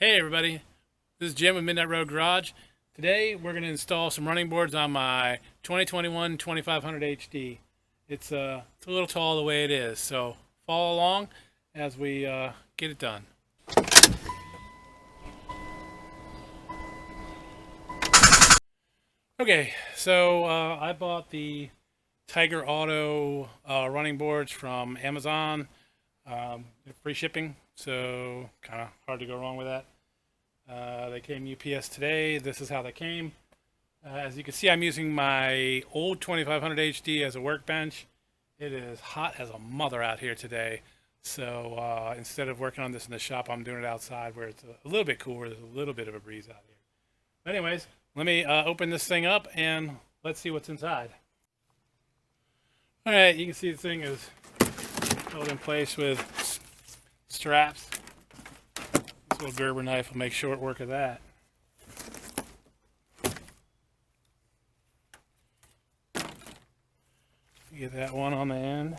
Hey everybody, this is Jim with Midnight Road Garage. Today we're going to install some running boards on my 2021 2500 HD. It's a little tall the way it is, so follow along as we get it done. Okay, so I bought the Tyger Auto running boards from Amazon. Free shipping, so kind of hard to go wrong with that. They came UPS today. This is how they came. As you can see, I'm using my old 2500 HD as a workbench. It is hot as a mother out here today, so instead of working on this in the shop, I'm doing it outside where it's a little bit cooler. There's a little bit of a breeze out here. But anyways, let me open this thing up and let's see what's inside. All right, you can see the thing is held in place with straps. This little Gerber knife will make short work of that. Get that one on the end.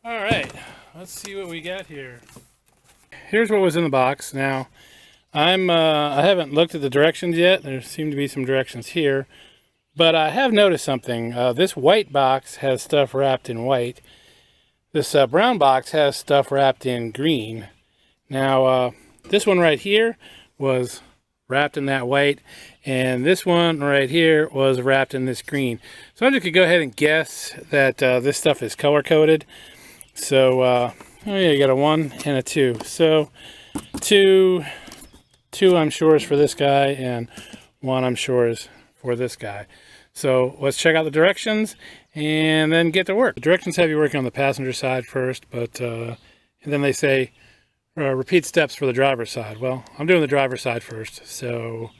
All right, let's see what we got here. Here's what was in the box. Now, I haven't looked at the directions yet. There seem to be some directions here, but I have noticed something. This white box has stuff wrapped in white. This brown box has stuff wrapped in green. Now, this one right here was wrapped in that white, and this one right here was wrapped in this green. So I just could go ahead and guess that this stuff is color coded. So, oh yeah, you got a 1 and a 2. So, two I'm sure is for this guy, and 1 I'm sure is for this guy. So let's check out the directions and then get to work. The directions have you working on the passenger side first, but and then they say repeat steps for the driver's side. Well, I'm doing the driver's side first. So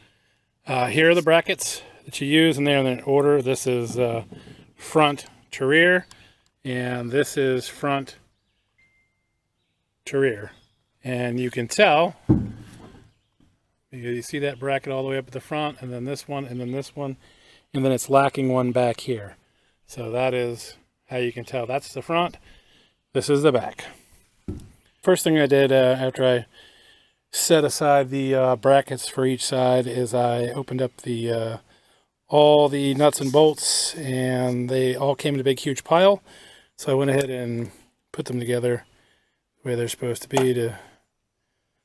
here are the brackets that you use, and they're in order. This is front to rear, and this is front to rear. And you can tell, you see that bracket all the way up at the front, and then this one, and then this one, and then it's lacking one back here. So that is how you can tell. That's the front, this is the back. First thing I did after I set aside the brackets for each side is I opened up the all the nuts and bolts, and they all came in a big huge pile. So I went ahead and put them together the way they're supposed to be to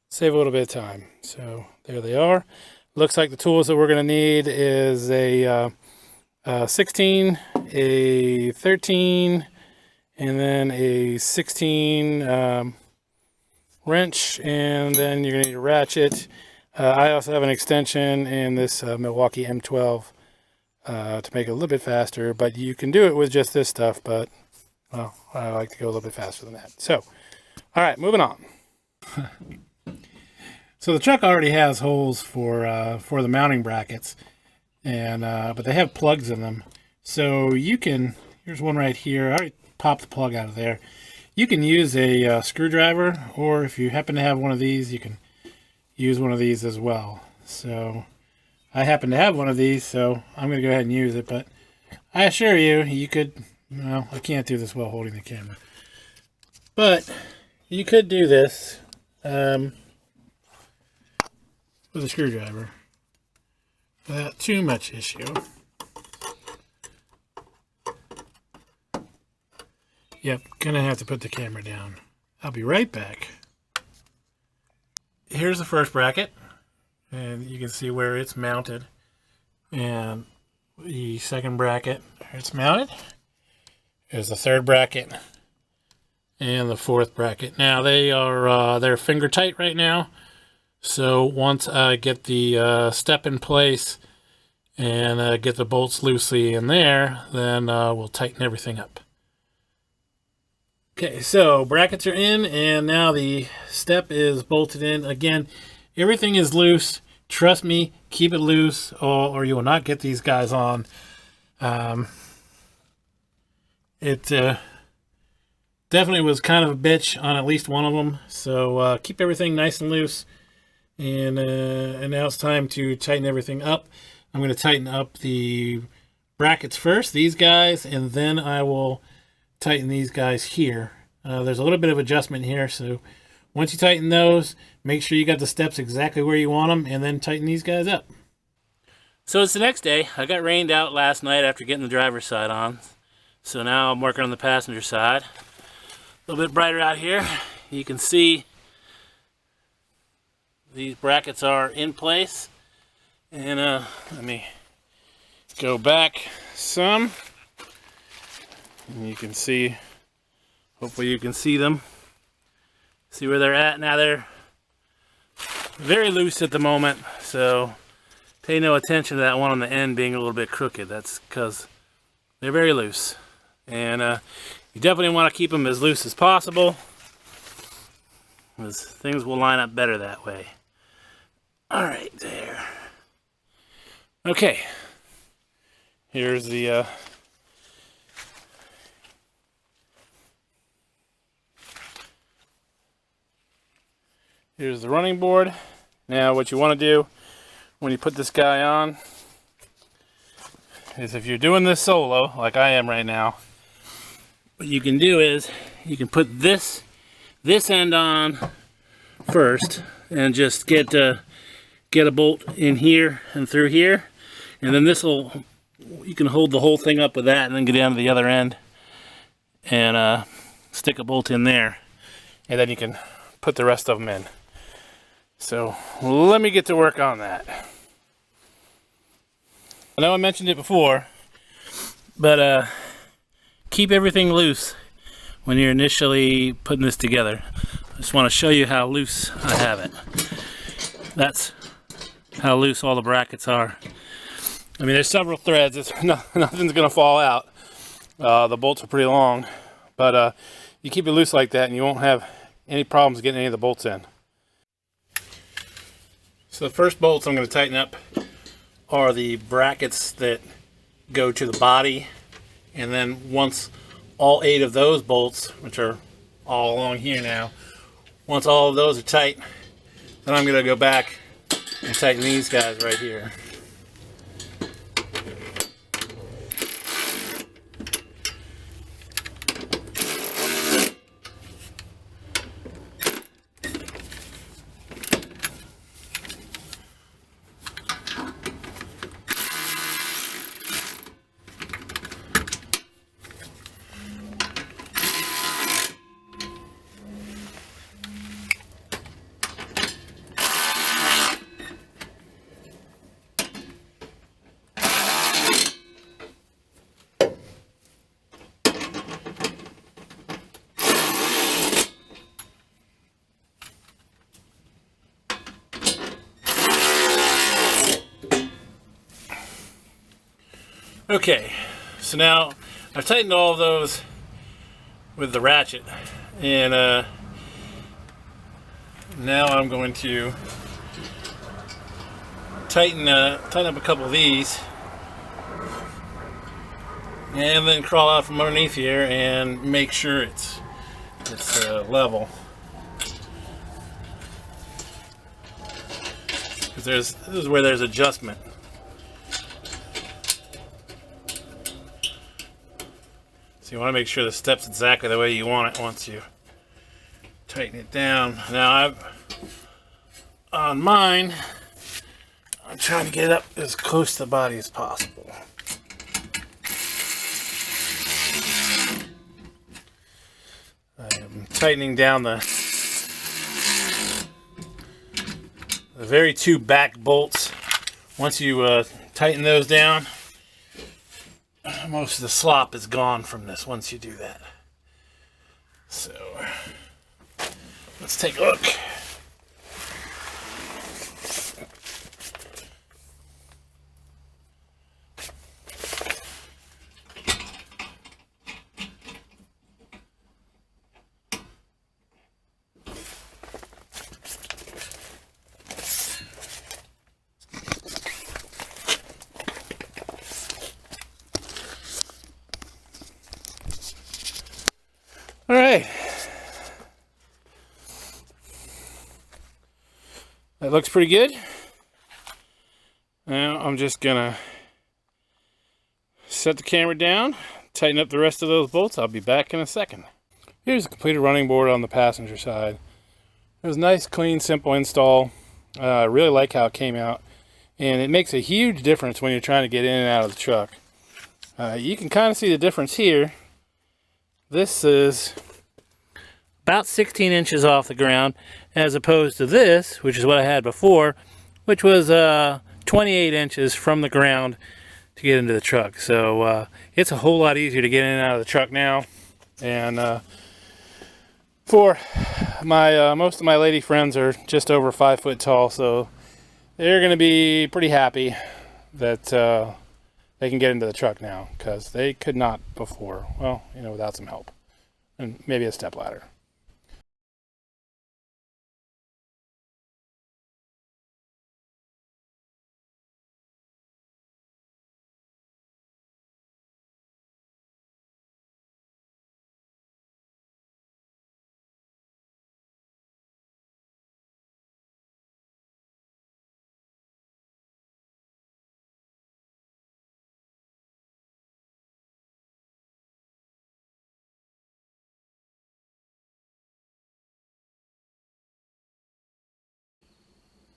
save a little bit of time. So there they are. Looks like the tools that we're going to need is a 16, a 13, and then a 16 wrench, and then you're going to need a ratchet. I also have an extension in this Milwaukee M12 to make it a little bit faster, but you can do it with just this stuff, but well, I like to go a little bit faster than that. So, all right, moving on. So the truck already has holes for the mounting brackets, and but they have plugs in them. So you can, here's one right here. I already popped the plug out of there. You can use a screwdriver, or if you happen to have one of these, you can use one of these as well. So I happen to have one of these, so I'm going to go ahead and use it. But I assure you, you could, well, I can't do this while holding the camera, but you could do this with a screwdriver without too much issue. Yep, gonna have to put the camera down. I'll be right back. Here's the first bracket, and you can see where it's mounted. And the second bracket, where it's mounted. Here's the third bracket and the fourth bracket. Now they are they're finger tight right now. So once I get the step in place and get the bolts loosely in there, then we'll tighten everything up. Okay, so brackets are in, and now the step is bolted in. Again, everything is loose. Trust me, keep it loose, or you will not get these guys on. It definitely was kind of a bitch on at least one of them. So keep everything nice and loose. And now it's time to tighten everything up. I'm going to tighten up the brackets first, these guys, and then I will tighten these guys here. There's a little bit of adjustment here, so once you tighten those, make sure you got the steps exactly where you want them, and then tighten these guys up. So it's the next day. I got rained out last night after getting the driver's side on. So now I'm working on the passenger side. A little bit brighter out here. You can see these brackets are in place. And let me go back some. And you can see, hopefully you can see them. See where they're at. Now they're very loose at the moment, so pay no attention to that one on the end being a little bit crooked. That's because they're very loose. And you definitely want to keep them as loose as possible, because things will line up better that way. Alright, there. Okay. Here's the here's the running board. Now what you want to do when you put this guy on is, if you're doing this solo like I am right now, what you can do is you can put this end on first and just get a bolt in here and through here, and then you can hold the whole thing up with that and then get down to the other end and stick a bolt in there, and then you can put the rest of them in. So let me get to work on that. I know I mentioned it before, but keep everything loose when you're initially putting this together. I just want to show you how loose I have it. That's how loose all the brackets are. I mean, there's several threads. Nothing's going to fall out. The bolts are pretty long, but you keep it loose like that and you won't have any problems getting any of the bolts in. So the first bolts I'm going to tighten up are the brackets that go to the body, and then once all 8 of those bolts, which are all along here now, once all of those are tight, then I'm going to go back and tighten these guys right here. Okay, so now I've tightened all of those with the ratchet, and now I'm going to tighten up a couple of these, and then crawl out from underneath here and make sure it's level. Because this is where there's adjustment. So you want to make sure the step's exactly the way you want it once you tighten it down. Now on mine, I'm trying to get it up as close to the body as possible. I'm tightening down the very 2 back bolts. Once you tighten those down, most of the slop is gone from this once you do that. So let's take a look. All right. right. That looks pretty good. Now I'm just gonna set the camera down, tighten up the rest of those bolts. I'll be back in a second. Here's a completed running board on the passenger side. It was a nice, clean, simple install. I really like how it came out. And it makes a huge difference when you're trying to get in and out of the truck. You can kind of see the difference here. This is about 16 inches off the ground, as opposed to this, which is what I had before, which was 28 inches from the ground to get into the truck. So it's a whole lot easier to get in and out of the truck now. And for my most of my lady friends are just over 5 foot tall, so they're going to be pretty happy that they can get into the truck now, because they could not before. Well, you know, without some help and maybe a step ladder.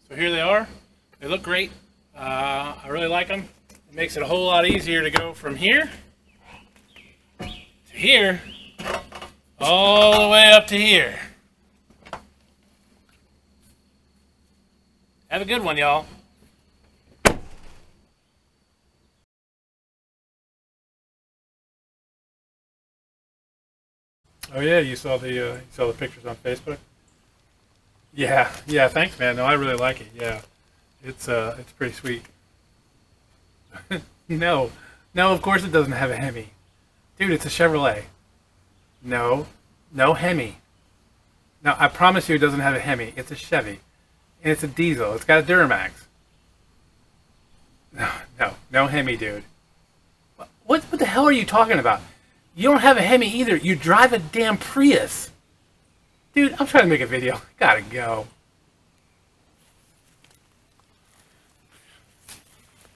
So here they are. They look great. I really like them. It makes it a whole lot easier to go from here to here, all the way up to here. Have a good one, y'all. Oh yeah, you saw the pictures on Facebook. Yeah, thanks, man. No, I really like it. Yeah, it's pretty sweet. No, of course it doesn't have a Hemi. Dude, it's a Chevrolet. No Hemi. No, I promise you it doesn't have a Hemi. It's a Chevy. And it's a diesel. It's got a Duramax. No Hemi, dude. What the hell are you talking about? You don't have a Hemi either. You drive a damn Prius. Dude, I'm trying to make a video. Gotta go.